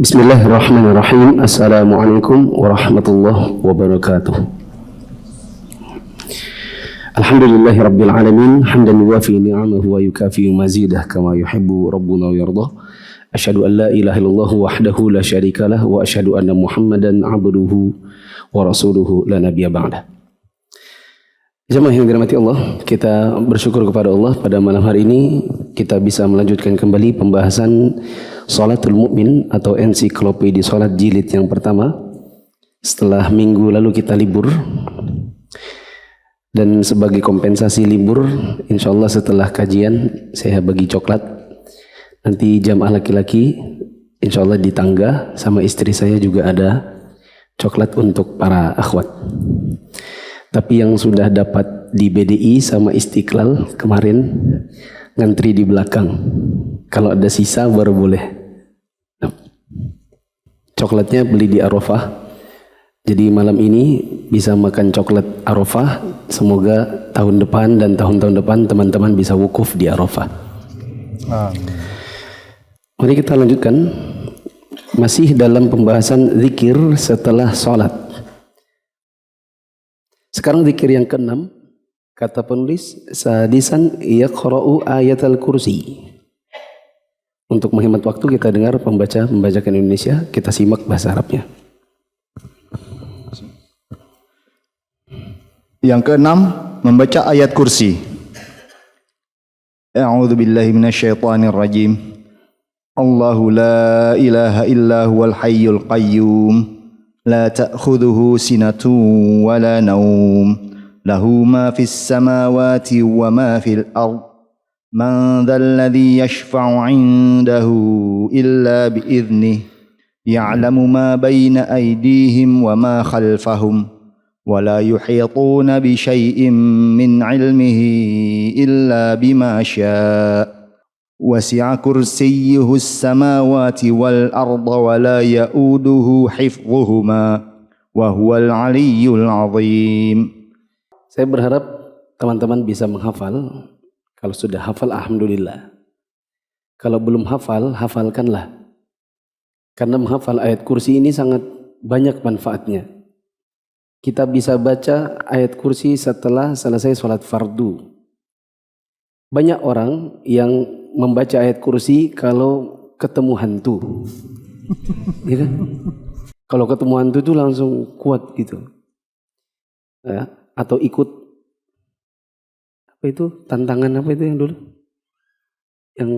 Bismillahirrahmanirrahim. Assalamualaikum warahmatullahi wabarakatuh. Alhamdulillahi rabbil alamin. Hamdan yuwafi ni'amahu wa yukafi mazidah kama yuhibbu rabbuna wa yardah. Asyhadu an la ilaha illallah wahdahu la syarikalah wa asyhadu anna Muhammadan abduhu wa rasuluhu la nabiyya ba'dah. Jemaah yang dirahmati Allah, kita bersyukur kepada Allah pada malam hari ini kita bisa melanjutkan kembali pembahasan Shalatul Mu'min atau ensiklopedi salat jilid yang pertama setelah minggu lalu kita libur. Dan sebagai kompensasi libur, insya Allah setelah kajian saya bagi coklat. Nanti jamaah laki-laki insya Allah di tangga sama istri saya juga ada coklat untuk para akhwat. Tapi yang sudah dapat di BDI sama Istiqlal kemarin ngantri di belakang. Kalau ada sisa baru boleh. Nah, coklatnya beli di Arafah. Jadi malam ini bisa makan coklat Arafah. Semoga tahun depan dan tahun-tahun depan teman-teman bisa wukuf di Arafah. Mari kita lanjutkan. Masih dalam pembahasan zikir setelah sholat. Sekarang zikir yang ke-6. Kata penulis, sadisan yaqra'u ayatal kursi. Untuk menghemat waktu kita dengar pembacakan Indonesia, kita simak bahasa Arabnya. Yang ke-6, membaca ayat kursi. A'udzu billahi minasyaitonir rajim. Allahu la ilaha illa huwal hayyul qayyum. La ta'khudhuhu sinatun wa la naum. Lahu ma fis samawati wa ma fil ard. Man dhal ladzi yashfa'u 'indahu illa bi idhnihi. Ya'lamu ma baina aydihim wa ma khalfahum. Wa la yuhituna bi syai'in min 'ilmihi illa bima syaa'. Wasi'a kursiyyuhu as-samawati wal arda wa la ya'uduhu hifdhuhuma wa huwal 'aliyyul 'azim. Saya berharap teman-teman bisa menghafal. Kalau sudah hafal, alhamdulillah. Kalau belum hafal, hafalkanlah. Karena menghafal ayat kursi ini sangat banyak manfaatnya. Kita bisa baca ayat kursi setelah selesai sholat fardu. Banyak orang yang membaca ayat kursi kalau ketemu hantu. Ya kan? Kalau ketemu hantu itu langsung kuat gitu. Ya, atau ikut apa itu? Tantangan apa itu yang dulu? Yang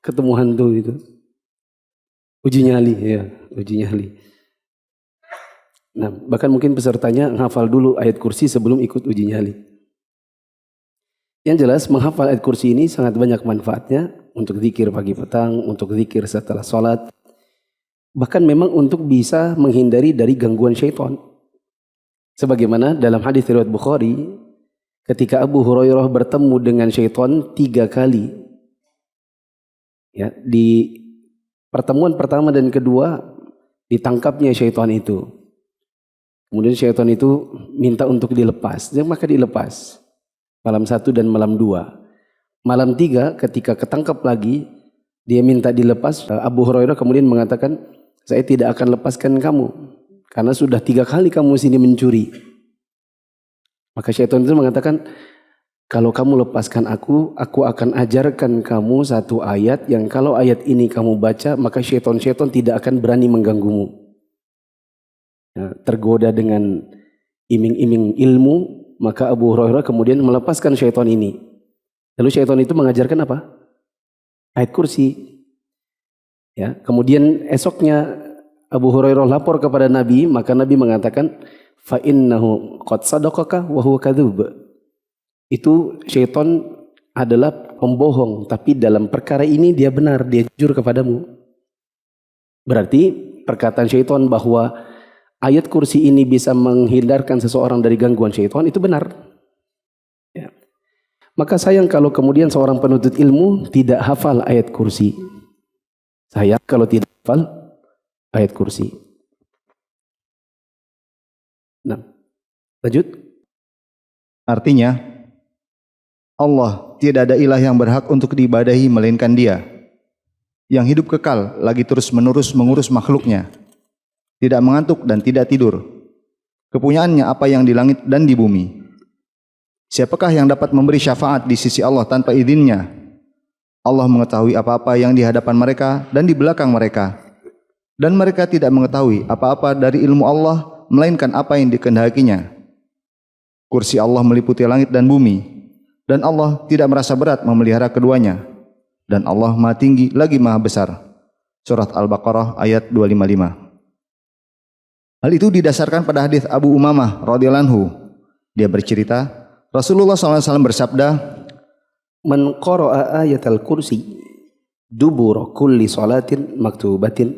ketemu hantu itu. Uji nyali, ya, uji nyali. Nah, bahkan mungkin pesertanya menghafal dulu ayat kursi sebelum ikut uji nyali. Yang jelas menghafal ayat kursi ini sangat banyak manfaatnya untuk zikir pagi petang, untuk zikir setelah sholat. Bahkan memang untuk bisa menghindari dari gangguan syaitan. Sebagaimana dalam hadis riwayat Bukhari, ketika Abu Hurairah bertemu dengan syaitan 3 kali. Ya, di pertemuan pertama dan kedua ditangkapnya syaitan itu. Kemudian syaitan itu minta untuk dilepas, maka dilepas. Malam 1 dan malam 2. Malam 3 ketika ketangkap lagi, dia minta dilepas. Abu Hurairah kemudian mengatakan, saya tidak akan lepaskan kamu. Karena sudah 3 kali kamu sini mencuri. Maka syaitan itu mengatakan, kalau kamu lepaskan aku akan ajarkan kamu satu ayat yang kalau ayat ini kamu baca, maka syaitan-syaitan tidak akan berani mengganggumu. Nah, tergoda dengan iming-iming ilmu, maka Abu Hurairah kemudian melepaskan syaitan ini. Lalu syaitan itu mengajarkan apa? Ayat kursi. Ya, kemudian esoknya Abu Hurairah lapor kepada Nabi, maka Nabi mengatakan, fa innahu qad sadaqaka wa huwa kadzub. Itu syaitan adalah pembohong, tapi dalam perkara ini dia benar, dia jujur kepadamu. Berarti perkataan syaitan bahwa ayat kursi ini bisa menghindarkan seseorang dari gangguan syaitan itu benar. Ya. Maka sayang kalau kemudian seorang penuntut ilmu tidak hafal ayat kursi. Sayang kalau tidak hafal ayat kursi. Nah, lanjut. Artinya, Allah tidak ada ilah yang berhak untuk diibadahi melainkan Dia. yang hidup kekal, lagi terus-menerus mengurus makhluknya, tidak mengantuk dan tidak tidur. Kepunyaannya apa yang di langit dan di bumi. Siapakah yang dapat memberi syafaat di sisi Allah tanpa izinnya? Allah mengetahui apa-apa yang di hadapan mereka dan di belakang mereka. Dan mereka tidak mengetahui apa-apa dari ilmu Allah, melainkan apa yang dikehendakinya. Kursi Allah meliputi langit dan bumi, dan Allah tidak merasa berat memelihara keduanya. Dan Allah Maha Tinggi lagi Maha Besar. Surat Al-Baqarah ayat 255. Hal itu didasarkan pada hadis Abu Umamah radhiyallahu anhu. Dia bercerita, Rasulullah SAW bersabda, Man qara'a ayatal kursi dubura kulli salatin maktubatin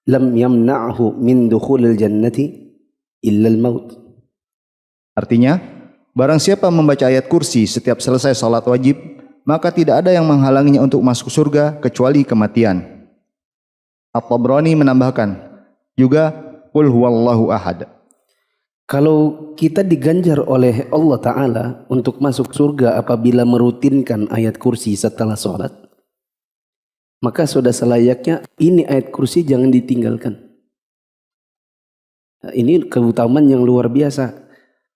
lam yamna'hu min dukhulil jannati illa al-maut. Artinya, barang siapa membaca ayat kursi setiap selesai salat wajib, maka tidak ada yang menghalanginya untuk masuk surga kecuali kematian. At-Tabrani menambahkan, juga qul huwallahu ahad. Kalau kita diganjar oleh Allah Ta'ala untuk masuk surga apabila merutinkan ayat kursi setelah sholat, maka sudah selayaknya ini ayat kursi jangan ditinggalkan. Ini keutamaan yang luar biasa.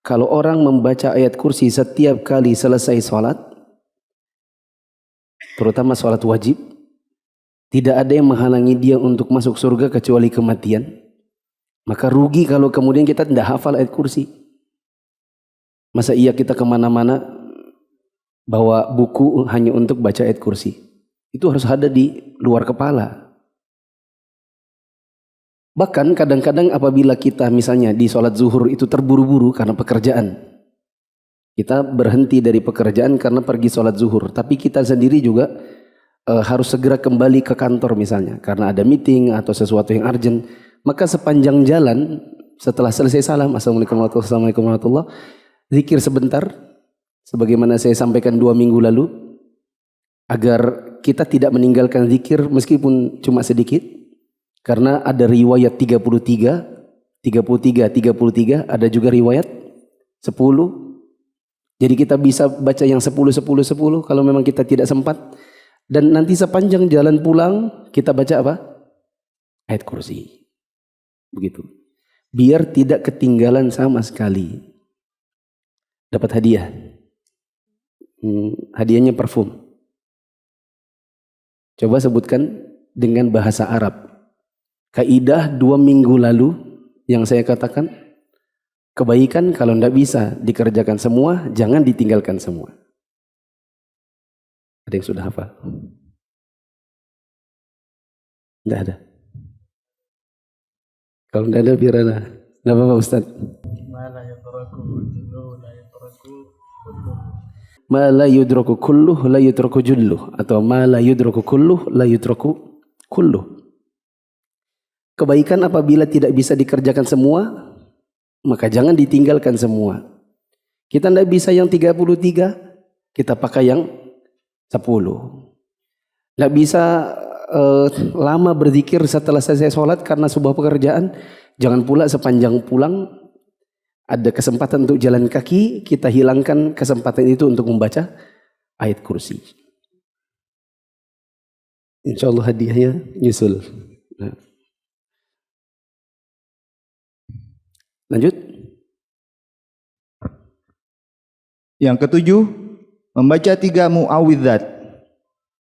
Kalau orang membaca ayat kursi setiap kali selesai sholat, terutama sholat wajib, tidak ada yang menghalangi dia untuk masuk surga kecuali kematian. Maka rugi kalau kemudian kita tidak hafal ayat kursi. Masa iya kita kemana-mana bawa buku hanya untuk baca ayat kursi. Itu harus ada di luar kepala. Bahkan kadang-kadang apabila kita misalnya di sholat zuhur itu terburu-buru karena pekerjaan. Kita berhenti dari pekerjaan karena pergi sholat zuhur. Tapi kita sendiri juga harus segera kembali ke kantor misalnya. Karena ada meeting atau sesuatu yang urgent. Maka sepanjang jalan setelah selesai salam, Assalamualaikum warahmatullahi wabarakatuh, zikir sebentar, sebagaimana saya sampaikan 2 minggu lalu, agar kita tidak meninggalkan zikir meskipun cuma sedikit, karena ada riwayat 33, ada juga riwayat 10. Jadi kita bisa baca yang 10 kalau memang kita tidak sempat. Dan nanti sepanjang jalan pulang kita baca apa? Ayat kursi. Begitu. Biar tidak ketinggalan sama sekali. Dapat hadiah. Hadiahnya parfum. Coba sebutkan dengan bahasa Arab. Kaidah 2 minggu lalu yang saya katakan, kebaikan kalau tidak bisa dikerjakan semua, jangan ditinggalkan semua. Ada yang sudah hafal? Tidak ada. Kalau tidak ada biar ada. Tidak apa-apa Ustaz. Ma la yudraku kulluh la yutraku julluh. Atau ma la yudraku kulluh la yutraku kulluh. Kebaikan apabila tidak bisa dikerjakan semua, maka jangan ditinggalkan semua. Kita tidak bisa yang 33, kita pakai yang 10. Tidak bisa lama berzikir setelah selesai sholat karena sebuah pekerjaan. Jangan pula sepanjang pulang ada kesempatan untuk jalan kaki, kita hilangkan kesempatan itu untuk membaca ayat kursi. Insya Allah hadiahnya nyusul. Nah. Lanjut. Yang ketujuh, membaca 3 mu'awwidzat,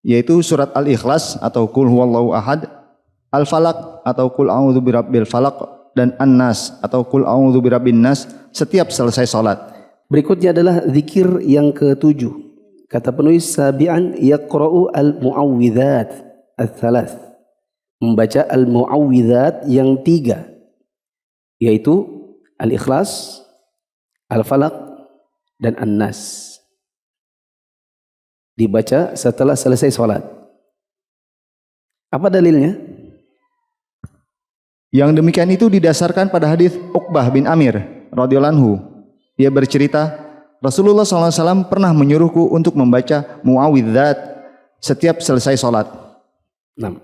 yaitu surat Al-Ikhlas atau Qul huwallahu ahad, Al-Falaq atau Qul a'udzu birabbil falaq, dan An-Nas atau Qul a'udzu birabbin nas setiap selesai salat. Berikutnya adalah zikir yang ke-7. Kata penulis sabi'an yaqra'u al-mu'awwidzat ats-tsalath. Membaca al-mu'awwidzat yang 3, yaitu Al-Ikhlas, Al-Falaq, dan An-Nas. Dibaca setelah selesai sholat. Apa dalilnya? Yang demikian itu didasarkan pada hadis Uqbah bin Amir radhiyallahu anhu. Dia bercerita, Rasulullah SAW pernah menyuruhku untuk membaca mu'awwidzat setiap selesai sholat. 6.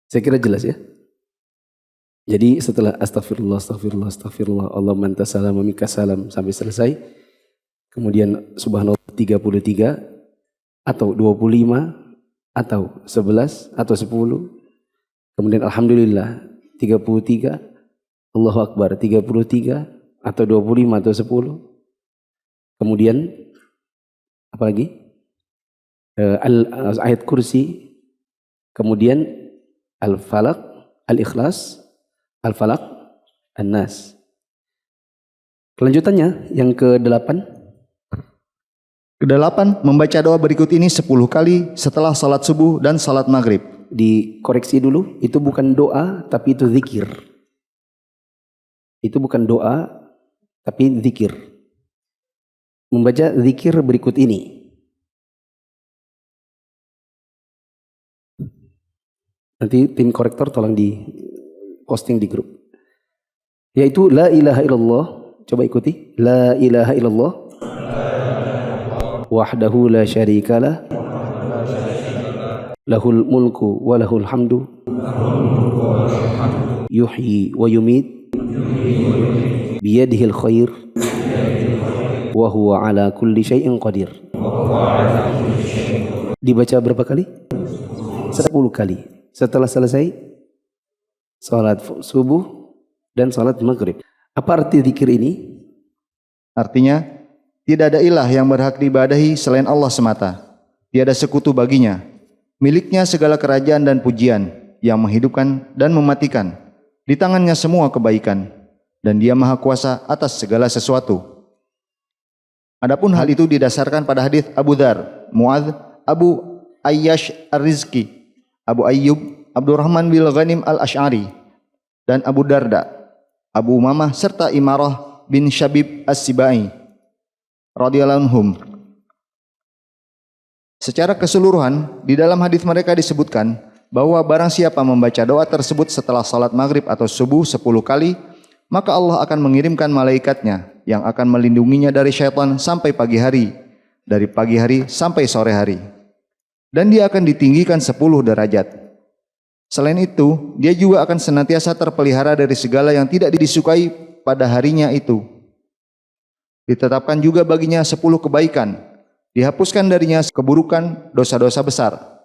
Saya kira jelas ya. Jadi setelah astagfirullah, astagfirullah, astagfirullah, Allahumma antas salam wa minkas salam sampai selesai. Kemudian subhanallah 33 atau 25 atau 11 atau 10. Kemudian alhamdulillah 33, Allahu Akbar 33 atau 25 atau 10. Kemudian apa lagi? Ayat kursi, kemudian Al-Falaq, Al-Ikhlas, Al-Falaq, An-Nas. Kelanjutannya yang ke-8. Kedelapan, membaca doa berikut ini 10 kali setelah salat subuh dan salat maghrib. Dikoreksi dulu, itu bukan doa tapi itu zikir. Itu bukan doa tapi zikir. Membaca zikir berikut ini. Nanti tim korektor tolong di posting di grup. Yaitu la ilaha illallah. Coba ikuti. La ilaha illallah. Wahdahu la syarikalah. Lahul mulku wa lahul hamdu. Yuhyi wa yumit. Biyadihil khair. Wa huwa ala kulli syai'in qadir. Dibaca berapa kali? 10 kali. Setelah selesai salat subuh dan salat maghrib. Apa arti zikir ini? Artinya, tidak ada ilah yang berhak diibadahi selain Allah semata. Tiada sekutu baginya. Miliknya segala kerajaan dan pujian, yang menghidupkan dan mematikan. Di tangannya semua kebaikan, dan Dia Maha Kuasa atas segala sesuatu. Adapun hal itu didasarkan pada hadis Abu Dzar, Muadz, Abu Ayyash Ar-Rizki, Abu Ayyub, Abdurrahman bin Ghanim Al-Ash'ari, dan Abu Darda, Abu Umamah, serta Imarah bin Syabib As-Sibai radhiyallahu anhum. Secara keseluruhan, di dalam hadis mereka disebutkan bahwa barang siapa membaca doa tersebut setelah salat maghrib atau subuh 10 kali, maka Allah akan mengirimkan malaikatnya yang akan melindunginya dari syaitan sampai pagi hari, dari pagi hari sampai sore hari. Dan dia akan ditinggikan 10 derajat. Selain itu, dia juga akan senantiasa terpelihara dari segala yang tidak disukai pada harinya itu. Ditetapkan juga baginya 10 kebaikan, dihapuskan darinya keburukan dosa-dosa besar.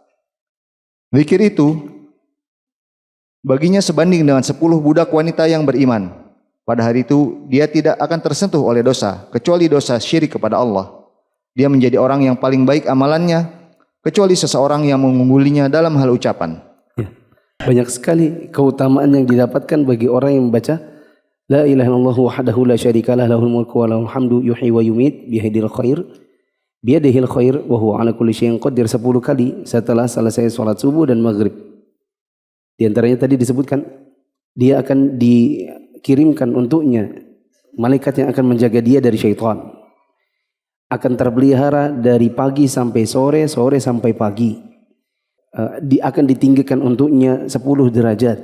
Zikir itu baginya sebanding dengan 10 budak wanita yang beriman. Pada hari itu, dia tidak akan tersentuh oleh dosa, kecuali dosa syirik kepada Allah. Dia menjadi orang yang paling baik amalannya, kecuali seseorang yang mengunggulinya dalam hal ucapan. Ya. Banyak sekali keutamaan yang didapatkan bagi orang yang membaca la ilaha illallah wahdahu la syarikalah lahul mulku wa lahul hamdu yuhyi wa yumit biyadihil khair wa huwa ala kulli syai'in qadir 10 kali setelah selesai salat subuh dan maghrib. Di antaranya tadi disebutkan dia akan dikirimkan untuknya malaikat yang akan menjaga dia dari syaitan. Akan terpelihara dari pagi sampai sore, sore sampai pagi. Akan ditinggikan untuknya 10 derajat.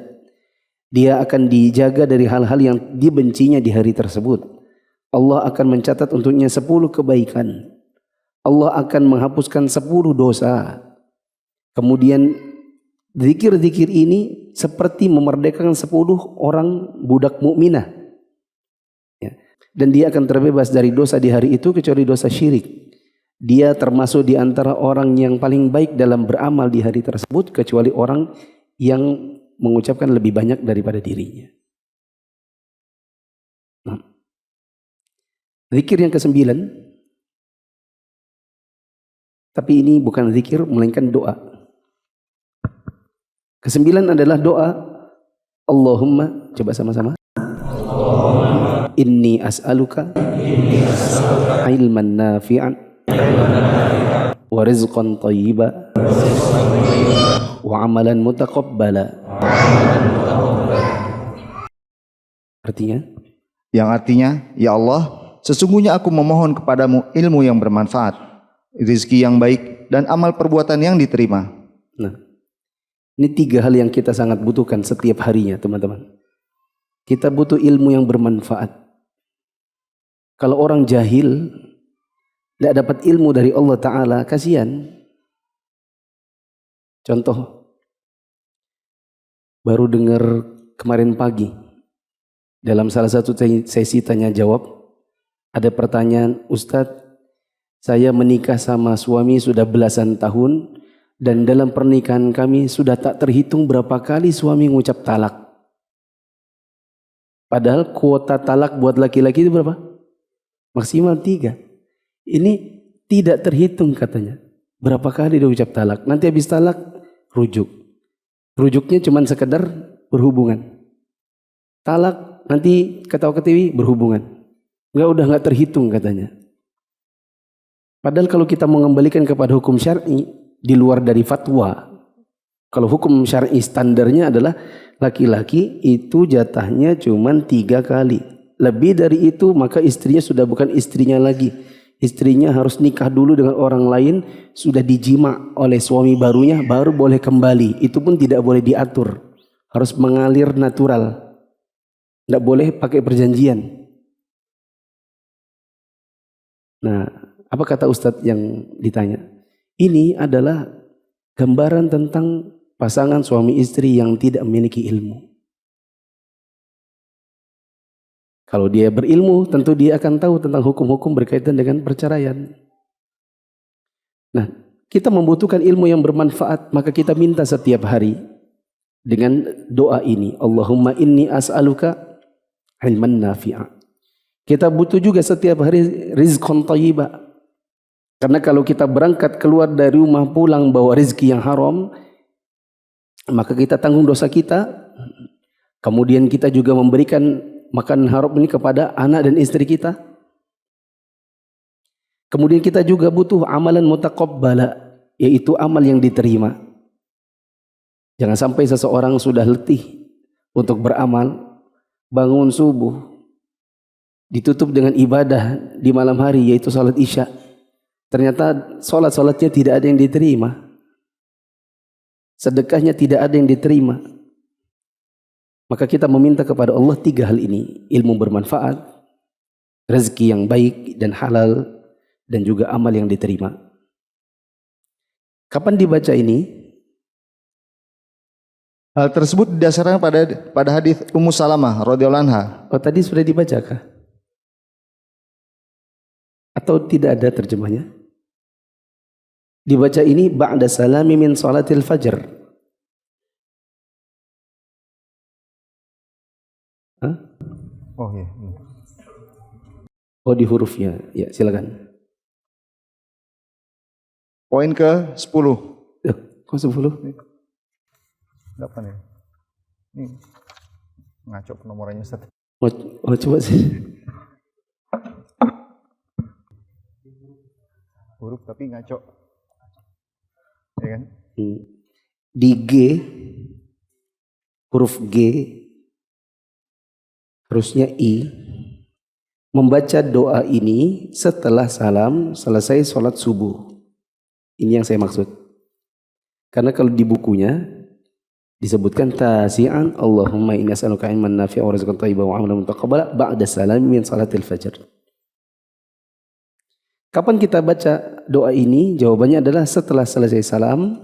Dia akan dijaga dari hal-hal yang dibencinya di hari tersebut. Allah akan mencatat untuknya 10 kebaikan. Allah akan menghapuskan 10 dosa. Kemudian zikir-zikir ini seperti memerdekakan 10 orang budak mukminah. Dan dia akan terbebas dari dosa di hari itu kecuali dosa syirik. Dia termasuk di antara orang yang paling baik dalam beramal di hari tersebut kecuali orang yang mengucapkan lebih banyak daripada dirinya. Zikir yang ke-9. Tapi ini bukan zikir melainkan doa. Ke-9 adalah doa Allahumma, coba sama-sama. Inni as'aluka ilman nafi'an wa rizqan thayyiba wa amalan mutaqabbala. Artinya? Yang artinya, ya Allah, sesungguhnya aku memohon kepadamu ilmu yang bermanfaat, rezeki yang baik, dan amal perbuatan yang diterima. Nah, ini 3 hal yang kita sangat butuhkan setiap harinya, teman-teman. Kita butuh ilmu yang bermanfaat. Kalau orang jahil tidak dapat ilmu dari Allah Ta'ala, kasihan. Contoh, baru dengar kemarin pagi dalam salah satu sesi tanya jawab ada pertanyaan, Ustadz, saya menikah sama suami sudah belasan tahun Dan dalam pernikahan kami sudah tak terhitung berapa kali suami ngucap talak. Padahal kuota talak buat laki-laki itu berapa? Maksimal 3. Ini tidak terhitung katanya. Berapa kali dia ucap talak. Nanti habis talak, rujuk. Rujuknya cuma sekedar berhubungan. Talak, nanti ketawa-ketiwi berhubungan. Udah nggak terhitung katanya. Padahal kalau kita mengembalikan kepada hukum syar'i, di luar dari fatwa, kalau hukum syar'i standarnya adalah laki-laki itu jatahnya cuma 3 kali. Lebih dari itu maka istrinya sudah bukan istrinya lagi. Istrinya harus nikah dulu dengan orang lain, sudah dijima oleh suami barunya, baru boleh kembali. Itu pun tidak boleh diatur. Harus mengalir natural. Tidak boleh pakai perjanjian. Nah, apa kata Ustadz yang ditanya? Ini adalah gambaran tentang pasangan suami istri yang tidak memiliki ilmu. Kalau dia berilmu, tentu dia akan tahu tentang hukum-hukum berkaitan dengan perceraian. Nah, kita membutuhkan ilmu yang bermanfaat, maka kita minta setiap hari dengan doa ini, Allahumma inni as'aluka ilman nafi'a. Kita butuh juga setiap hari rizqan thayyibah. Karena kalau kita berangkat keluar dari rumah pulang bawa rezeki yang haram, maka kita tanggung dosa kita. Kemudian kita juga memberikan makan haram ini kepada anak dan istri kita. Kemudian kita juga butuh amalan mutaqabbala, yaitu amal yang diterima. Jangan sampai seseorang sudah letih untuk beramal, bangun subuh, ditutup dengan ibadah di malam hari, yaitu salat isya. Ternyata sholat-sholatnya tidak ada yang diterima. Sedekahnya tidak ada yang diterima. Maka kita meminta kepada Allah 3 hal ini. Ilmu bermanfaat, rezeki yang baik dan halal, dan juga amal yang diterima. Kapan dibaca ini? Hal tersebut didasarkan pada hadis Ummu Salamah radhiyallahu anha. Oh, tadi sudah dibacakan? Atau tidak ada terjemahnya? Dibaca ini ba'da salami min salatil fajr. Hah? Oh iya. Oh, di hurufnya. Ya, silakan. Poin ke-10. Kok 10? 8 ya. Ini ngaco penomorannya Ustaz. Oh, coba sih. Huruf tapi ngaco. Ya kan? Di G, huruf G, harusnya I, membaca doa ini setelah salam selesai sholat subuh. Ini yang saya maksud. Karena kalau di bukunya disebutkan tasi'an Allahumma inni as'aluka ilman nafi'a wa rizqan thayyiban wa amalan mutaqabbala ba'da salam min salatil fajr. Kapan kita baca doa ini? Jawabannya adalah setelah selesai salam,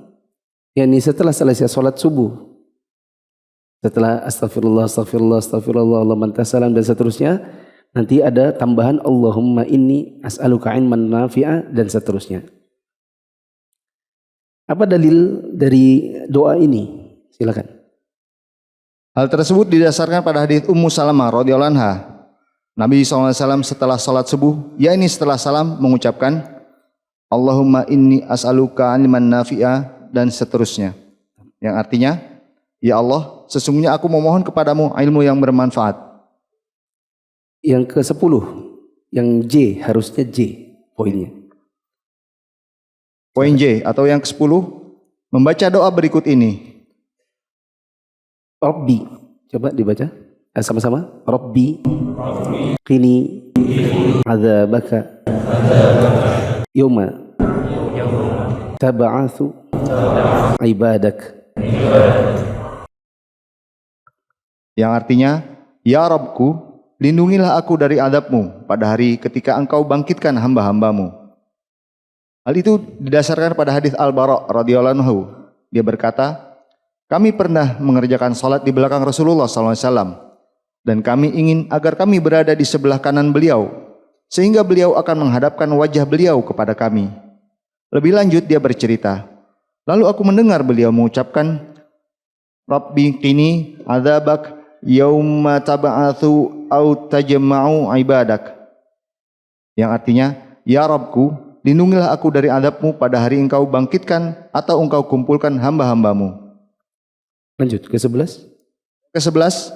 yakni setelah selesai sholat subuh. Setelah astagfirullah, astagfirullah, astagfirullah, Allahumma anta salam dan seterusnya, nanti ada tambahan Allahumma inni as'aluka ilman nafi'a dan seterusnya. Apa dalil dari doa ini? Silakan. Hal tersebut didasarkan pada hadis Ummu Salamah radhiyallahu anha. Nabi SAW setelah salat subuh, yakni setelah salam mengucapkan Allahumma inni as'aluka ilman nafi'a dan seterusnya. Yang artinya, ya Allah, sesungguhnya aku memohon kepadamu ilmu yang bermanfaat. Yang ke-10, yang J, harusnya J poinnya. Poin J atau yang ke-10, membaca doa berikut ini. Rabbi, coba dibaca sama-sama. Rabbi qini adzabaka yawma tab'atsu ibadak. Yang artinya, ya Rabbku, lindungilah aku dari adabmu pada hari ketika engkau bangkitkan hamba-hambamu. Hal itu didasarkan pada hadis Al-Bara radhiyallahu anhu. Dia berkata, kami pernah mengerjakan salat di belakang Rasulullah SAW. Dan kami ingin agar kami berada di sebelah kanan beliau, sehingga beliau akan menghadapkan wajah beliau kepada kami. Lebih lanjut dia bercerita, Lalu aku mendengar beliau mengucapkan, Rabbi qini adzabak yauma tab'atsu au tajma'u ibadak. Yang artinya, ya Rabbku, lindungilah aku dari azabmu pada hari engkau bangkitkan atau engkau kumpulkan hamba-hambamu. Lanjut ke 11. Ke-11,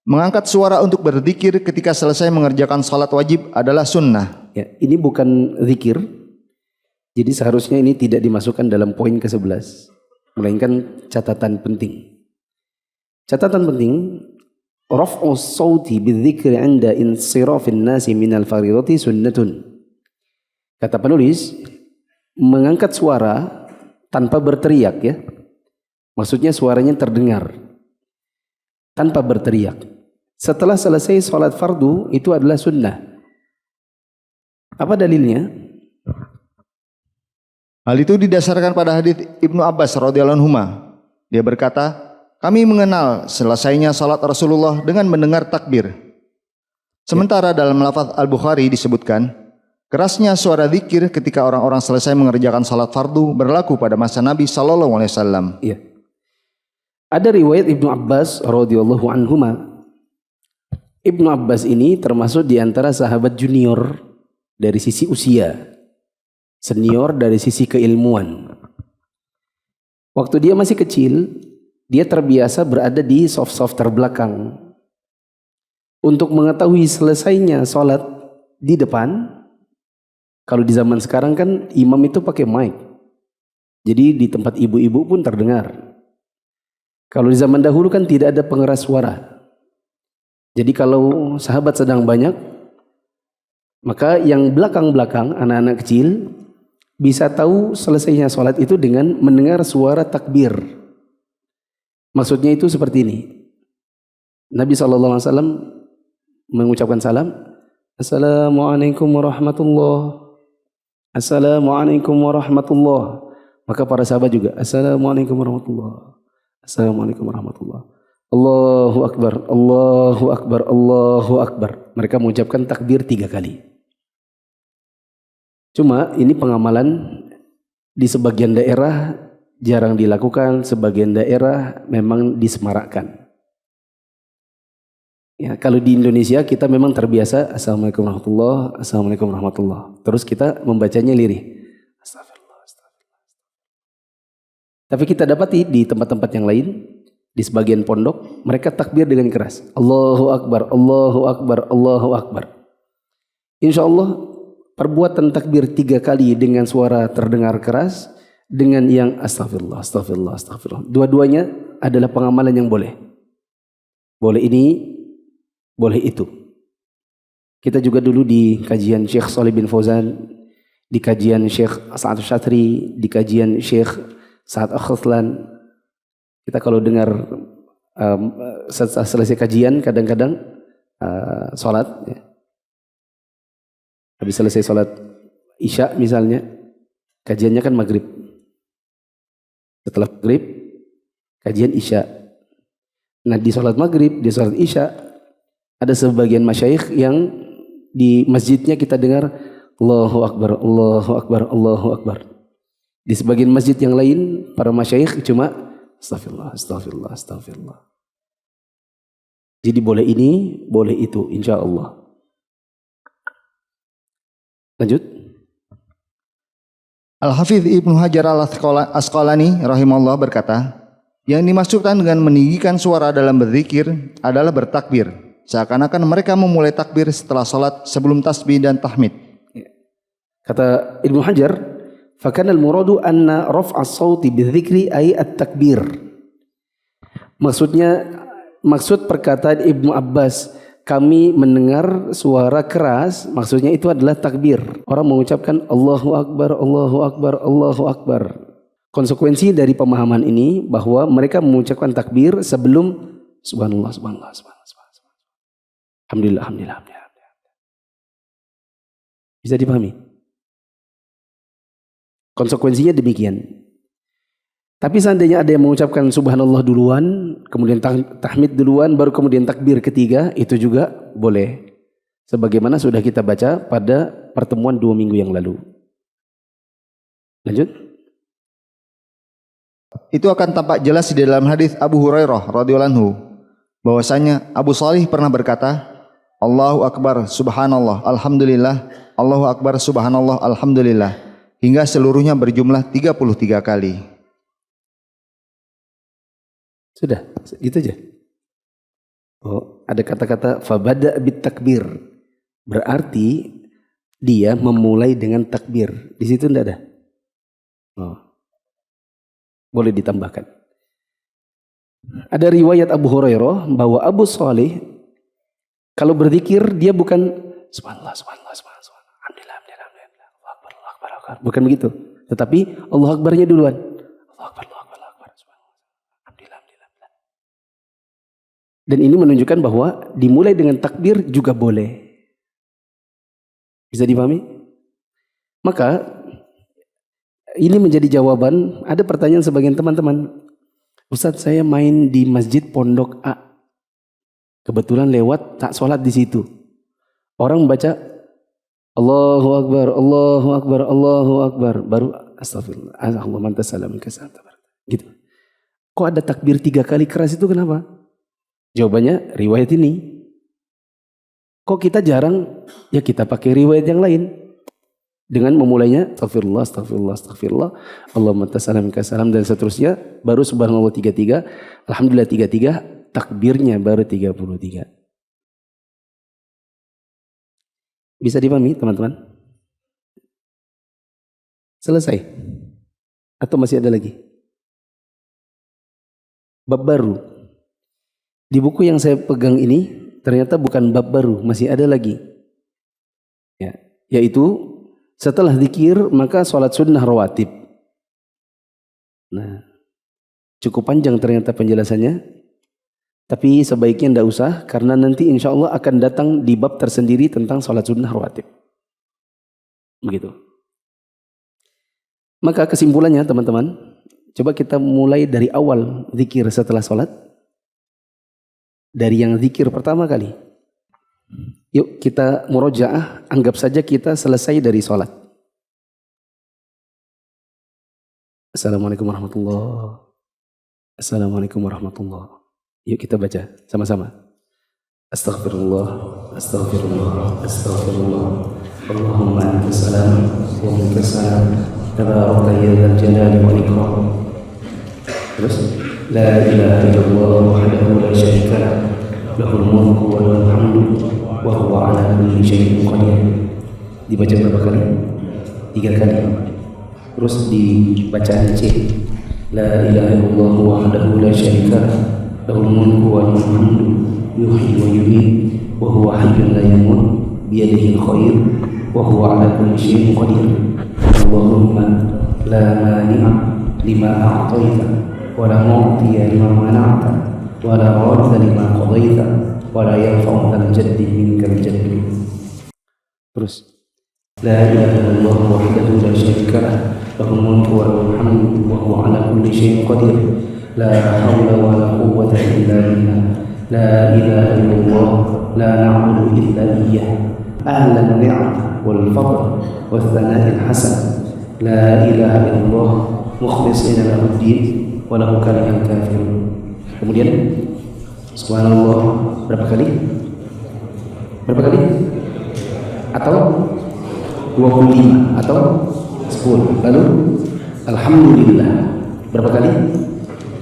mengangkat suara untuk berzikir ketika selesai mengerjakan salat wajib adalah sunnah. Ya, ini bukan zikir. Jadi seharusnya ini tidak dimasukkan dalam poin ke-11, melainkan catatan penting. Catatan penting, raf'u sauti bidzikri 'inda insirafin nasi minal fardhati sunnatun. Kata penulis, mengangkat suara tanpa berteriak ya. Maksudnya suaranya terdengar tanpa berteriak. Setelah selesai salat fardu itu adalah sunnah. Apa dalilnya? Hal itu didasarkan pada hadits Ibnu Abbas radhiyallahu anhu. Dia berkata, kami mengenal selesainya salat Rasulullah dengan mendengar takbir. Sementara dalam lafaz Al-Bukhari disebutkan, kerasnya suara zikir ketika orang-orang selesai mengerjakan salat fardu berlaku pada masa Nabi sallallahu alaihi wasallam. Iya. Ada riwayat Ibnu Abbas radhiyallahu anhuma. Ibnu Abbas ini termasuk di antara sahabat junior dari sisi usia, senior dari sisi keilmuan. Waktu dia masih kecil, dia terbiasa berada di soft terbelakang. Untuk mengetahui selesainya sholat di depan, kalau di zaman sekarang kan imam itu pakai mic. Jadi di tempat ibu-ibu pun terdengar. Kalau di zaman dahulu kan tidak ada pengeras suara. Jadi kalau sahabat sedang banyak, maka yang belakang-belakang anak-anak kecil bisa tahu selesainya sholat itu dengan mendengar suara takbir. Maksudnya itu seperti ini. Nabi SAW mengucapkan salam. Assalamualaikum warahmatullah. Assalamualaikum warahmatullah. Maka para sahabat juga. Assalamualaikum warahmatullah. Assalamualaikum warahmatullah. Allahu Akbar, Allahu Akbar, Allahu Akbar. Mereka mengucapkan takbir 3 kali. Cuma ini pengamalan di sebagian daerah jarang dilakukan, sebagian daerah memang disemarakkan. Ya, kalau di Indonesia kita memang terbiasa Assalamualaikum warahmatullah, Assalamualaikum warahmatullah. Terus kita membacanya lirih. Astagfirullah, astagfirullah. Tapi kita dapati di tempat-tempat yang lain, di sebagian pondok, mereka takbir dengan keras. Allahu Akbar, Allahu Akbar, Allahu Akbar. Insya Allah perbuatan takbir 3 kali dengan suara terdengar keras, dengan yang astagfirullah, astagfirullah, astagfirullah. Dua-duanya adalah pengamalan yang boleh. Boleh ini, boleh itu. Kita juga dulu di kajian Syekh Shalih bin Fauzan, di kajian Syekh Sa'ad Syatri, di kajian Syekh Sa'ad Al-Khuslan. Kita kalau dengar selesai kajian kadang-kadang sholat. Ya. Habis selesai sholat Isya misalnya, kajiannya kan maghrib. Setelah maghrib, kajian Isya. Nah di sholat maghrib, di sholat Isya, ada sebagian masyayikh yang di masjidnya kita dengar Allahu Akbar, Allahu Akbar, Allahu Akbar. Di sebagian masjid yang lain, para masyayikh cuma astagfirullah, astagfirullah, astagfirullah. Jadi boleh ini, boleh itu, insya Allah. Lanjut. Al-Hafidh Ibnu Hajar Al-Asqalani rahimahullah berkata, yang dimaksudkan dengan meninggikan suara dalam berzikir adalah bertakbir, seakan-akan mereka memulai takbir setelah salat sebelum tasbih dan tahmid. Kata Ibnu Hajar, fakana al-muradu anna raf'a as-sauti bidzikri ay at-takbir. Maksud perkataan Ibnu Abbas, kami mendengar suara keras, maksudnya itu adalah takbir. Orang mengucapkan Allahu Akbar, Allahu Akbar, Allahu Akbar. Konsekuensi dari pemahaman ini bahwa mereka mengucapkan takbir sebelum subhanallah, subhanallah, subhanallah, subhanallah. Alhamdulillah, alhamdulillah, alhamdulillah. Bisa dipahami? Konsekuensinya demikian. Tapi seandainya ada yang mengucapkan subhanallah duluan, kemudian tahmid duluan, baru kemudian takbir ketiga, itu juga boleh. Sebagaimana sudah kita baca pada pertemuan 2 minggu yang lalu. Lanjut. itu akan tampak jelas di dalam hadis Abu Hurairah radhiyallahu anhu bahwasanya Abu Salih pernah berkata, Allahu Akbar, subhanallah, alhamdulillah, Allahu Akbar, subhanallah, alhamdulillah, hingga seluruhnya berjumlah 33 kali. Sudah, gitu aja. Oh, ada kata-kata fabada bit takbir. Berarti dia memulai dengan takbir. Di situ enggak ada. Oh. Boleh ditambahkan. Ada riwayat Abu Hurairah bahwa Abu Salih kalau berzikir dia bukan subhanallah, subhanallah, subhanallah, alhamdulillah, alhamdulillah, Allahu akbar, Allahu akbar, Allahu akbar. Bukan begitu. Tetapi Allahu akbarnya duluan. Allahu akbar, Allahu akbar, Allahu akbar, subhanallah, alhamdulillah, alhamdulillah. Dan ini menunjukkan bahwa dimulai dengan takbir juga boleh. Bisa dipahami? Maka ini menjadi jawaban. Ada pertanyaan sebagian teman-teman, Ustadz, saya main di masjid pondok A, kebetulan lewat tak sholat di situ. Orang membaca Allahu Akbar, Allahu Akbar, Allahu Akbar, baru astagfirullah, Allahumma anta salam minka salam, gitu. Kok ada takbir 3 kali keras itu kenapa? Jawabannya riwayat ini. Kok kita jarang? Ya kita pakai riwayat yang lain. Dengan memulainya astagfirullah, astagfirullah, astagfirullah, Allahumma anta salam minka salam, dan seterusnya. Baru subhanallah 33, alhamdulillah 33, takbirnya baru 33. Bisa dipahami teman-teman? Selesai? Atau masih ada lagi? Bab baru. Di buku yang saya pegang ini ternyata bukan bab baru, masih ada lagi. Ya, yaitu setelah zikir maka sholat sunnah rawatib. Nah, cukup panjang ternyata penjelasannya, tapi sebaiknya tidak usah karena nanti insya Allah akan datang di bab tersendiri tentang sholat sunnah rawatib. Begitu. Maka kesimpulannya teman-teman, coba kita mulai dari awal zikir setelah sholat. Dari yang zikir pertama kali. Yuk kita murojaah, anggap saja kita selesai dari sholat. Assalamualaikum warahmatullahi. Assalamualaikum warahmatullahi. Yuk kita baca sama-sama. Astaghfirullah, astaghfirullah, astaghfirullah. Allahumma anta salam wa minka salam. Tabarakta ya dzal jalali wal ikram. Terus la ilaha illallah wahdahu la syarika lah, lahul mulku wa lahul hamdu wa huwa ala kulli syai'in qadir. Dibaca berapa kali? 3 kali. Terus dibacaan C, la ilaha illallah wahdahu la syarika lah, lahul mulku wa lahul hamdu yuhyi wa yumiit wa huwa hayyun la yamut biyadihi al-khair wa huwa ala kulli syai'in qadir. Allahumma la mani'a lima a'taita wa la mu'tiya lima mana'ta wa la radda lima qadaita wa la yanfa'u dzal jaddi minkal jaddu. Terus la ilaha illallah wahdahu la syarika lah, lahul mulku wa lahul hamdu wa huwa ala kulli syai'in qadir. La haula wa la quwwata illa billah. La ilaha illallah la na'budu illa iyyah. Ahlan ni'am wal fadl wal thana'il hasan. La ilaha illallah mukhlishina lahu ad-din wa lahu karihal kafirun. Kemudian subhanallah berapa kali? Berapa kali? Atau 25 atau 10. Lalu alhamdulillah berapa kali?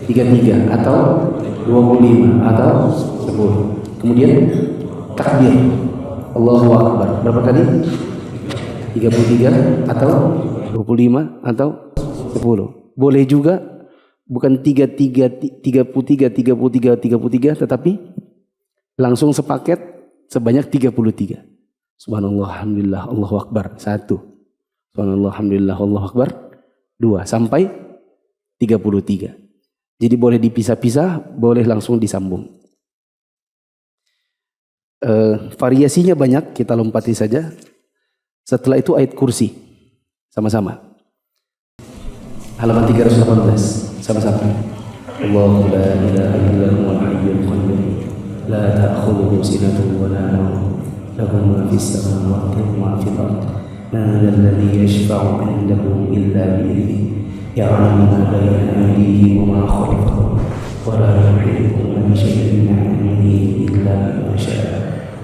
33 atau 25 atau 10. Kemudian takbir Allahu Akbar berapa kali? 33 atau 25 atau 10. Boleh juga bukan 33 tetapi langsung sepaket sebanyak 33. Subhanallah, alhamdulillah, Allahu Akbar 1. Subhanallah, alhamdulillah, Allahu Akbar 2 sampai 33. Jadi boleh dipisah-pisah, boleh langsung disambung. Variasinya banyak, kita lompati saja. Setelah itu ayat kursi sama-sama. Halaman 318 sama-sama. Allahu la ilaha illa huwal hayyul qayyum la ta'khudhuhu sinatun wa la nawm lahu ma fis samawati wa ma fil ardh ma dzal ladzi yashfa'u 'indahu illa bi idhnihi يعلم ما بين أيديهم وما خلفهم ولا يحيطون بشيء من علمه إلا بما شاء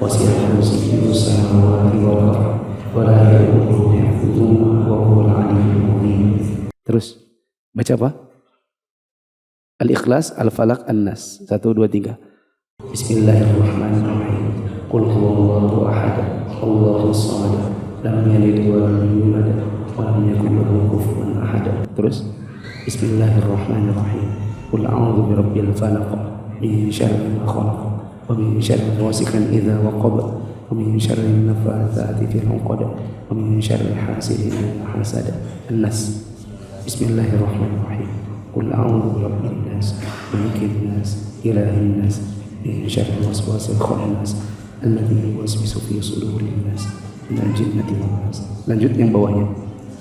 وسع كرسيه السماوات والأرض ولا يؤوده حفظهما وهو العلي العظيم. Terus baca apa? Al-Ikhlas, Al-Falaq, An-Nas. 1, 2, 3. Bismillahirrahmanirrahim. Qul huwallahu ahad, Allahus samad, lam yalid wa lam yulad wa lam yakul lahu kufuwan ahad. Terus Bismillahirrahmanirrahim. Qul a'udzu birabbil falaq, min syarri ma khalaq, wa min syarri ghasiqin idza waqab, wa min syarri nafathati fil 'uqad, wa min syarri hasidin idza hasad. An-Nas. Bismillahirrahmanirrahim. Qul a'udzu birabbin nas, malikin nas, ilahin nas, min syarri waswasil khannas, alladzi yuwaswisu fi sudurin nas, minal jinnati wan nas. Lanjut yang bawahnya.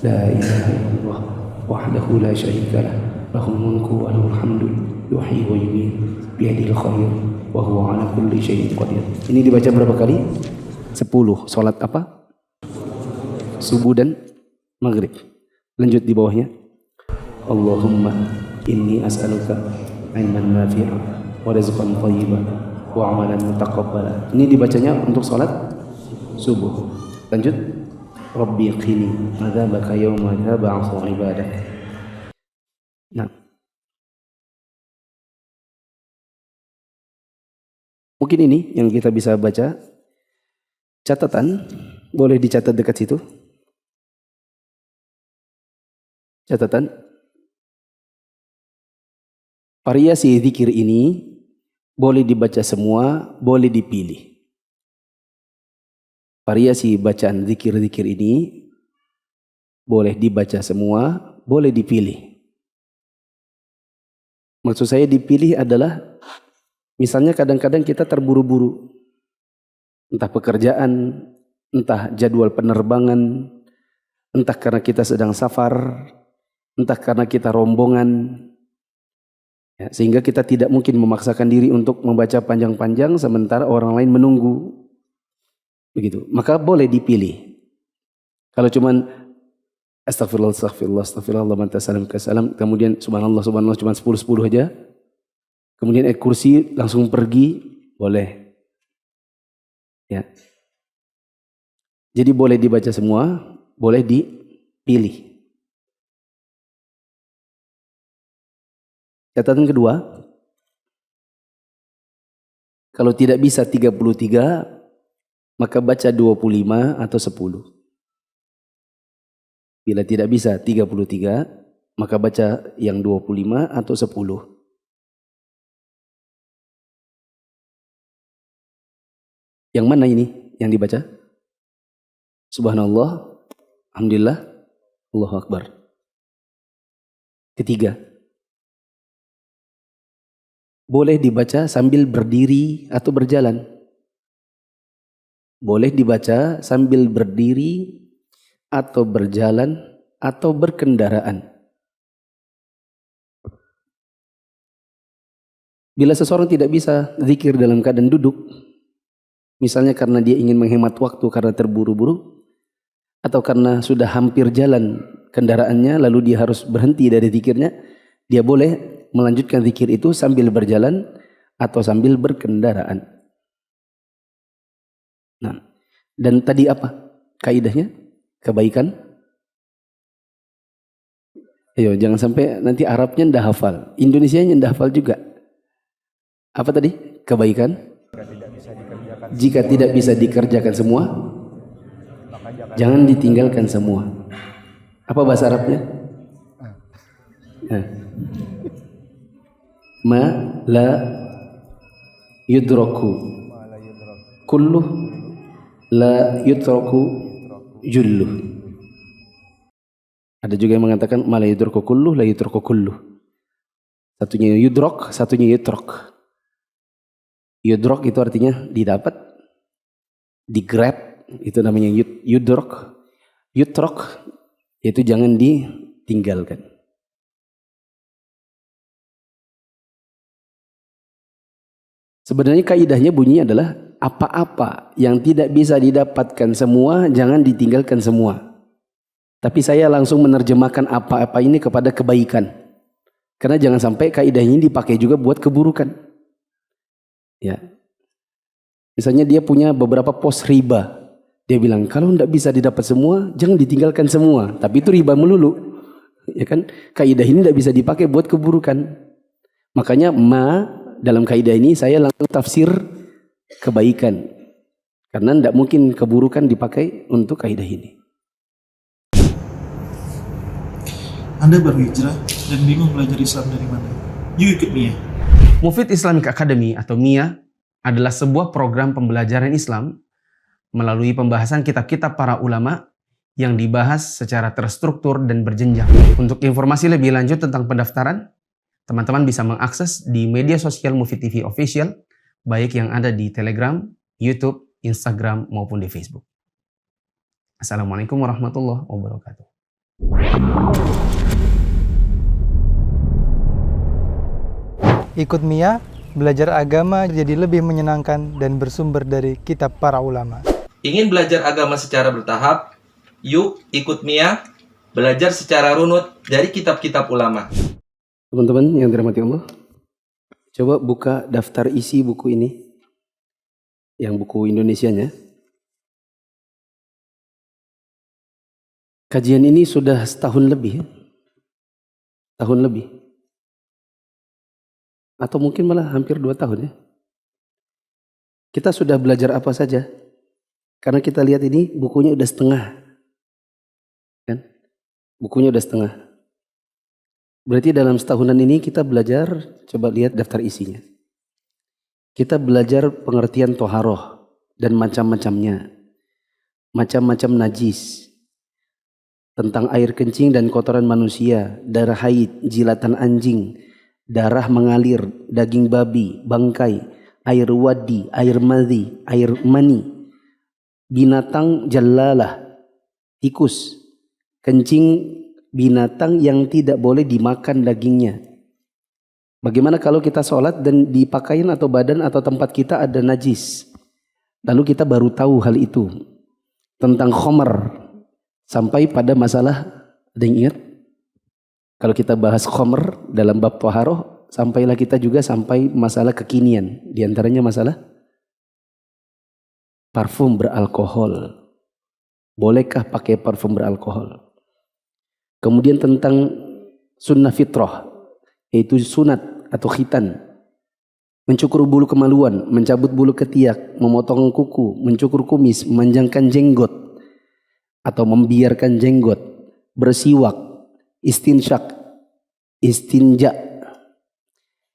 La ilaha illallah wahdahu la syarika lah, lahul mulku wa lahul hamdu, yuhyi wa yumiit, biyadil khair wa huwa ala kulli syai'in qadir. Ini dibaca berapa kali? 10. Salat apa? Subuh dan maghrib. Lanjut di bawahnya. Allahumma inni as'aluka ilman nafi'an wa rizqan thayyiban wa amalan mutaqabbala. Ini dibacanya untuk salat subuh. Lanjut. Rabbi qini adzabaka yawma tab'atsu ibadak. Nah. Mungkin ini yang kita bisa baca. Catatan boleh dicatat dekat situ. Catatan. Variasi zikir ini boleh dibaca semua, boleh dipilih. Variasi bacaan zikir-zikir ini boleh dibaca semua, boleh dipilih. Maksud saya dipilih adalah misalnya kadang-kadang kita terburu-buru. Entah pekerjaan, entah jadwal penerbangan, entah karena kita sedang safar, entah karena kita rombongan. Ya, sehingga kita tidak mungkin memaksakan diri untuk membaca panjang-panjang sementara orang lain menunggu. Begitu. Maka boleh dipilih. Kalau cuman astagfirullah, astagfirullah, astagfirullah, mantasalam kasalam, kemudian subhanallah, subhanallah cuma 10-10 aja. Kemudian ayat kursi langsung pergi, boleh. Ya. Jadi boleh dibaca semua, boleh dipilih. Catatan kedua, kalau tidak bisa 33, maka baca 25 atau 10. Bila tidak bisa 33, maka baca yang 25 atau 10. Yang mana ini yang dibaca? Subhanallah, alhamdulillah, Allahu Akbar. Ketiga, boleh dibaca sambil berdiri atau berjalan. Boleh dibaca sambil berdiri atau berjalan atau berkendaraan. Bila seseorang tidak bisa zikir dalam keadaan duduk, misalnya karena dia ingin menghemat waktu karena terburu-buru, atau karena sudah hampir jalan kendaraannya lalu dia harus berhenti dari zikirnya, dia boleh melanjutkan zikir itu sambil berjalan atau sambil berkendaraan. Nah, dan tadi apa kaidahnya? Kebaikan. Ayo, jangan sampai nanti Arabnya ndak hafal, Indonesianya ndak hafal juga. Apa tadi? Kebaikan. Jika tidak bisa dikerjakan semua, jangan ditinggalkan semua. Apa bahasa Arabnya? Ma la yudraku kulluh la yudraku julluh. Ada juga yang mengatakan ma la yudraku kulluh la yudraku kulluh. Satunya yudrok, satunya yutrok. Yudrok itu artinya didapat, digrab, itu namanya yudrok. Yutrok itu jangan ditinggalkan. Sebenarnya kaidahnya bunyinya adalah apa-apa yang tidak bisa didapatkan semua, jangan ditinggalkan semua. Tapi saya langsung menerjemahkan apa-apa ini kepada kebaikan. Karena jangan sampai kaidah ini dipakai juga buat keburukan. Ya. Misalnya dia punya beberapa pos riba. Dia bilang kalau tidak bisa didapat semua, jangan ditinggalkan semua. Tapi itu riba melulu. Ya kan? Kaidah ini tidak bisa dipakai buat keburukan. Makanya dalam kaidah ini saya langsung tafsir kebaikan. Karena tidak mungkin keburukan dipakai untuk kaidah ini. Anda baru hijrah dan bingung belajar Islam dari mana? Yuk ikut Mia. Mufid Islamic Academy atau MIA adalah sebuah program pembelajaran Islam melalui pembahasan kitab-kitab para ulama yang dibahas secara terstruktur dan berjenjang. Untuk informasi lebih lanjut tentang pendaftaran, teman-teman bisa mengakses di media sosial Mufid TV Official, baik yang ada di Telegram, YouTube, Instagram, maupun di Facebook. Assalamualaikum warahmatullahi wabarakatuh. Ikut MIA, belajar agama jadi lebih menyenangkan dan bersumber dari kitab para ulama. Ingin belajar agama secara bertahap? Yuk ikut MIA, belajar secara runut dari kitab-kitab ulama. Teman-teman yang dirahmati Allah, coba buka daftar isi buku ini, yang buku Indonesianya. Kajian ini sudah setahun lebih, tahun lebih. Atau mungkin malah hampir 2 tahun ya. Kita sudah belajar apa saja. Karena kita lihat ini bukunya udah setengah. Kan? Bukunya udah setengah. Berarti dalam setahunan ini kita belajar, coba lihat daftar isinya. Kita belajar pengertian toharoh dan macam-macamnya. Macam-macam najis. Tentang air kencing dan kotoran manusia, darah haid, jilatan anjing, darah mengalir, daging babi, bangkai, air wadi, air madhi, air mani, binatang jalalah, tikus, kencing binatang yang tidak boleh dimakan dagingnya. Bagaimana kalau kita sholat dan di pakaian atau badan atau tempat kita ada najis? Lalu kita baru tahu hal itu. Tentang khomer, sampai pada masalah, ada yang ingat? Kalau kita bahas khomer dalam bab toharoh, sampailah kita juga sampai masalah kekinian. Di antaranya masalah parfum beralkohol. Bolehkah pakai parfum beralkohol? Kemudian tentang sunnah fitrah, yaitu sunat atau khitan. Mencukur bulu kemaluan, mencabut bulu ketiak, memotong kuku, mencukur kumis, memanjangkan jenggot, atau membiarkan jenggot, bersiwak, istinsyak, istinja,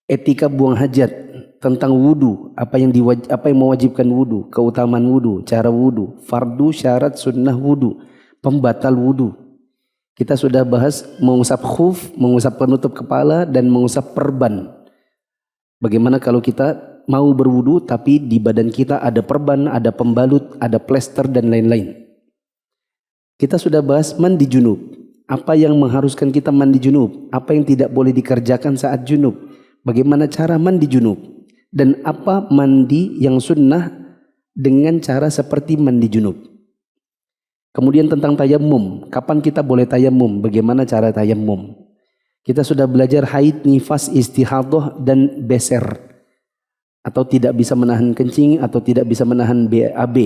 etika buang hajat, tentang wudu, apa yang mewajibkan wudu, keutamaan wudu, cara wudu, fardu, syarat, sunnah wudu, pembatal wudu. Kita sudah bahas mengusap khuf, mengusap penutup kepala, dan mengusap perban. Bagaimana kalau kita mau berwudu tapi di badan kita ada perban, ada pembalut, ada plester dan lain-lain. Kita sudah bahas mandi junub. Apa yang mengharuskan kita mandi junub? Apa yang tidak boleh dikerjakan saat junub? Bagaimana cara mandi junub? Dan apa mandi yang sunnah dengan cara seperti mandi junub? Kemudian tentang tayammum. Kapan kita boleh tayammum? Bagaimana cara tayammum? Kita sudah belajar haid, nifas, istihadah, dan beser. Atau tidak bisa menahan kencing atau tidak bisa menahan BAB.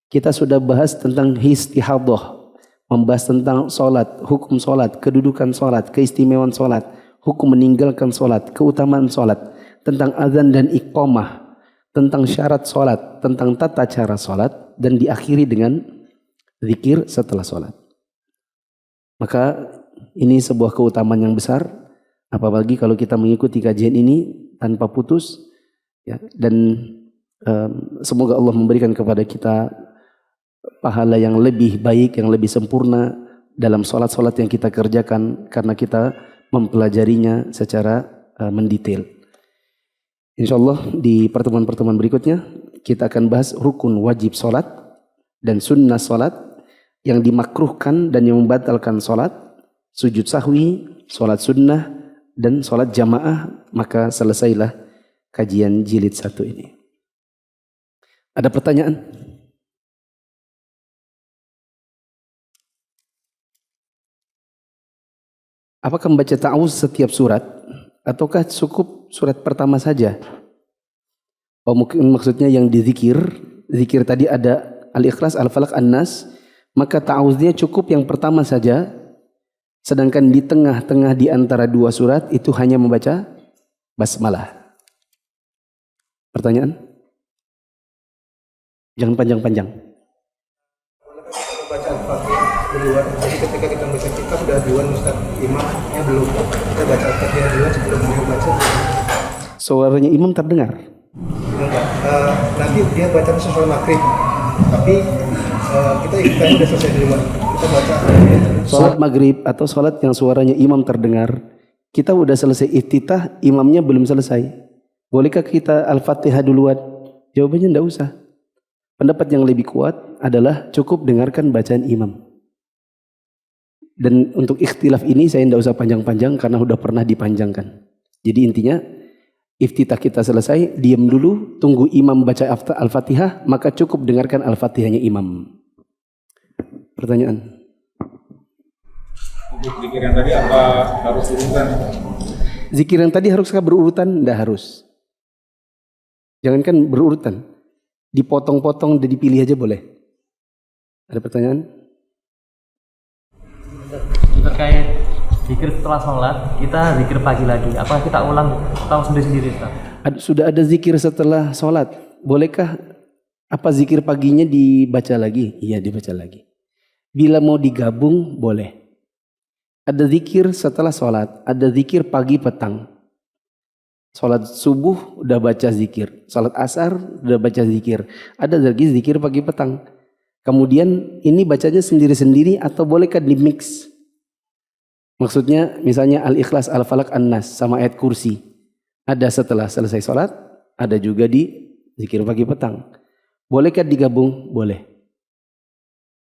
Kita sudah bahas tentang istihadah. Membahas tentang solat, hukum solat, kedudukan solat, keistimewaan solat, hukum meninggalkan solat, keutamaan solat, tentang azan dan iqamah, tentang syarat solat, tentang tata cara solat, dan diakhiri dengan zikir setelah solat. Maka ini sebuah keutamaan yang besar, apalagi kalau kita mengikuti kajian ini tanpa putus, ya, dan semoga Allah memberikan kepada kita pahala yang lebih baik, yang lebih sempurna dalam solat-solat yang kita kerjakan karena kita mempelajarinya secara mendetail. InsyaAllah di pertemuan-pertemuan berikutnya kita akan bahas rukun wajib solat dan sunnah solat yang dimakruhkan dan yang membatalkan solat, sujud sahwi, solat sunnah, dan solat jamaah. Maka selesailah kajian jilid 1 ini. Ada pertanyaan? Apakah membaca ta'awuz setiap surat ataukah cukup surat pertama saja? Oh, mungkin maksudnya yang dizikir. Zikir tadi ada Al-Ikhlas, Al-Falaq, An-Nas, maka ta'awuznya cukup yang pertama saja. Sedangkan di tengah-tengah di antara dua surat itu hanya membaca basmalah. Pertanyaan? Jangan panjang-panjang. Baca Al-Fatihah duluan. Jadi ketika kita baca kitab sudah duluan Ustaz, imamnya belum. Kita baca Al-Fatihah duluan sebelum beliau baca. Suaranya imam terdengar. Enggak. Nanti dia baca sesuai maghrib. Tapi kita ikutannya udah selesai duluan. Kita baca Salat maghrib atau salat yang suaranya imam terdengar, kita udah selesai iftitah, imamnya belum selesai. Bolehkah kita Al-Fatihah duluan? Jawabannya enggak usah. Pendapat yang lebih kuat adalah cukup dengarkan bacaan imam. Dan untuk ikhtilaf ini saya enggak usah panjang-panjang karena sudah pernah dipanjangkan. Jadi intinya iftitah kita selesai, diam dulu, tunggu imam baca Al-Fatihah, maka cukup dengarkan Al-Fatihahnya imam. Pertanyaan? Zikir yang tadi apa harus urutan? Zikir yang tadi haruskah berurutan? Tidak harus. Jangankan berurutan, dipotong-potong dan dipilih aja boleh. Ada pertanyaan? Terkait zikir setelah sholat, kita zikir pagi lagi. Apakah kita ulang atau sendiri-sendiri? Sudah ada zikir setelah sholat. Bolehkah apa zikir paginya dibaca lagi? Iya, dibaca lagi. Bila mau digabung, boleh. Ada zikir setelah sholat, ada zikir pagi petang. Sholat subuh udah baca zikir, sholat asar udah baca zikir, ada lagi zikir pagi petang. Kemudian ini bacanya sendiri-sendiri atau bolehkah di mix? Maksudnya misalnya Al-Ikhlas, Al-Falaq, An-Nas sama ayat kursi. Ada setelah selesai sholat, ada juga di zikir pagi petang. Bolehkah digabung? Boleh.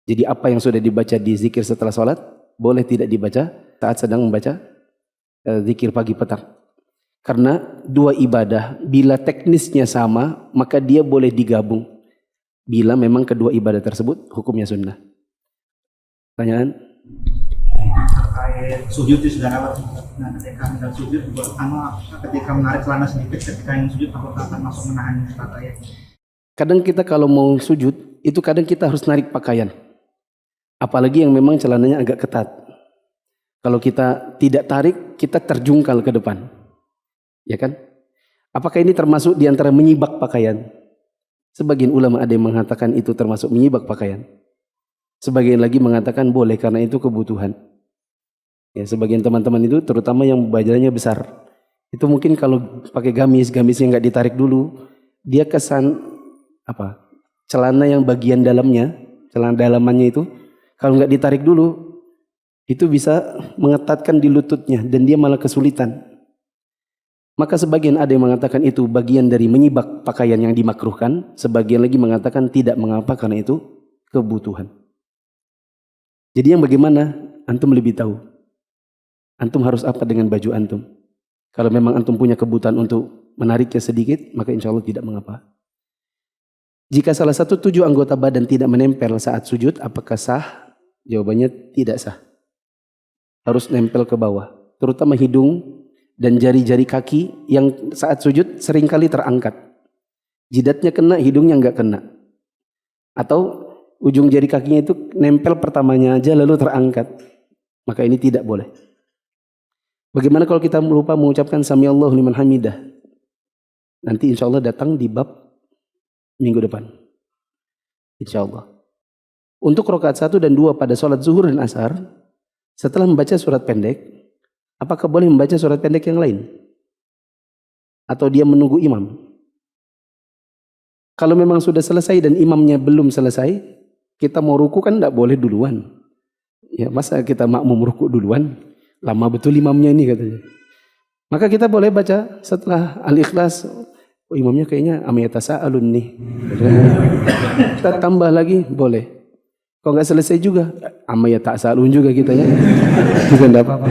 Jadi apa yang sudah dibaca di zikir setelah sholat, boleh tidak dibaca saat sedang membaca zikir pagi petang. Karena dua ibadah, bila teknisnya sama, maka dia boleh digabung. Bila memang kedua ibadah tersebut hukumnya sunnah. Pertanyaan? terkait sujud di sedang alat. Nah, ketika hendak sujud, ketika menarik celana sedikit, ketika yang sujud apakah akan masuk menahan pakaian? Kadang kita kalau mau sujud, itu kadang kita harus narik pakaian. Apalagi yang memang celananya agak ketat. Kalau kita tidak tarik, kita terjungkal ke depan. Ya kan? Apakah ini termasuk di antara menyibak pakaian? Sebagian ulama ada yang mengatakan itu termasuk menyibak pakaian. Sebagian lagi mengatakan boleh karena itu kebutuhan. Ya, sebagian teman-teman itu terutama yang badannya besar. Itu mungkin kalau pakai gamisnya nggak ditarik dulu, dia kesan apa? Celana yang bagian dalamnya, celana dalamannya itu kalau nggak ditarik dulu, itu bisa mengetatkan di lututnya dan dia malah kesulitan. Maka sebagian ada yang mengatakan itu bagian dari menyibak pakaian yang dimakruhkan, sebagian lagi mengatakan tidak mengapa karena itu kebutuhan. Jadi yang bagaimana? Antum lebih tahu. Antum harus apa dengan baju antum? Kalau memang antum punya kebutuhan untuk menariknya sedikit, maka insya Allah tidak mengapa. Jika salah satu 7 anggota badan tidak menempel saat sujud, apakah sah? Jawabannya tidak sah. Harus nempel ke bawah, terutama hidung dan jari-jari kaki yang saat sujud seringkali terangkat. Jidatnya kena, hidungnya enggak kena. Atau ujung jari kakinya itu nempel pertamanya aja lalu terangkat. Maka ini tidak boleh. Bagaimana kalau kita lupa mengucapkan Samiallahu liman hamidah? Nanti insya Allah datang di bab minggu depan. Insya Allah. Untuk rakaat 1 dan 2 pada sholat zuhur dan asar, setelah membaca surat pendek, apakah boleh membaca surat pendek yang lain? Atau dia menunggu imam? Kalau memang sudah selesai dan imamnya belum selesai, kita mau ruku kan tidak boleh duluan. Ya, masa kita makmum ruku duluan? Lama betul imamnya ini katanya. Maka kita boleh baca setelah Al-Ikhlas. Oh, imamnya kayaknya amyatasa'alun nih. Kita tambah lagi boleh. Kalau nggak selesai juga amyatasa'alun juga kita ya. Bukan apa-apa.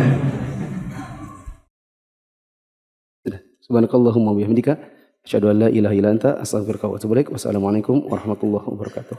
Subhanakallahumma wa bihamdika asyhadu an la ilaha illa anta astaghfiruka wa atubu ilaik. Wassalamualaikum warahmatullahi wabarakatuh.